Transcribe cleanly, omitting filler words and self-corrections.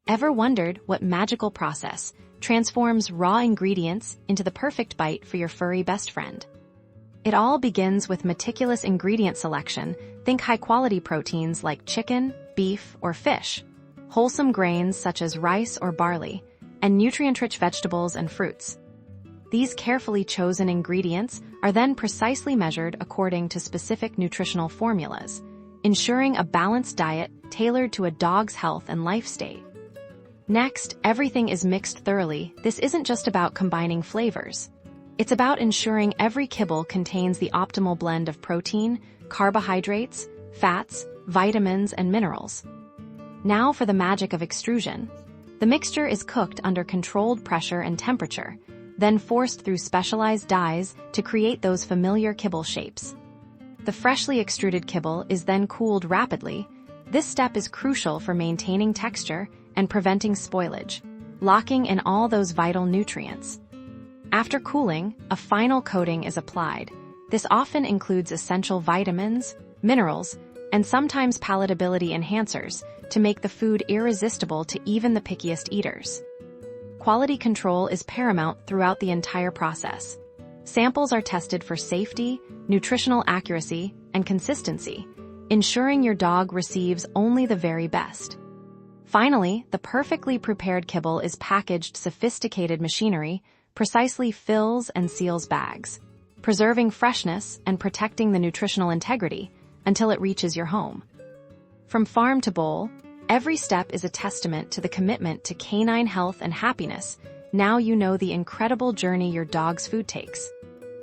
Ever wondered what magical process transforms raw ingredients into the perfect bite for your furry best friend? It all begins with meticulous ingredient selection. Think high-quality proteins like chicken, beef, or fish, wholesome grains such as rice or barley, and nutrient-rich vegetables and fruits. These carefully chosen ingredients are then precisely measured according to specific nutritional formulas, ensuring a balanced diet tailored to a dog's health and life state. Next, everything is mixed thoroughly. This isn't just about combining flavors. It's about ensuring every kibble contains the optimal blend of protein, carbohydrates, fats, vitamins, and minerals. Now for the magic of extrusion. The mixture is cooked under controlled pressure and temperature, then forced through specialized dies to create those familiar kibble shapes. The freshly extruded kibble is then cooled rapidly. This step is crucial for maintaining texture and preventing spoilage, locking in all those vital nutrients. After cooling, a final coating is applied. This often includes essential vitamins, minerals, and sometimes palatability enhancers to make the food irresistible to even the pickiest eaters. Quality control is paramount throughout the entire process. Samples are tested for safety, nutritional accuracy, and consistency, ensuring your dog receives only the very best. Finally, the perfectly prepared kibble is packaged. Sophisticated machinery precisely fills and seals bags, preserving freshness and protecting the nutritional integrity until it reaches your home. From farm to bowl, every step is a testament to the commitment to canine health and happiness. Now you know the incredible journey your dog's food takes.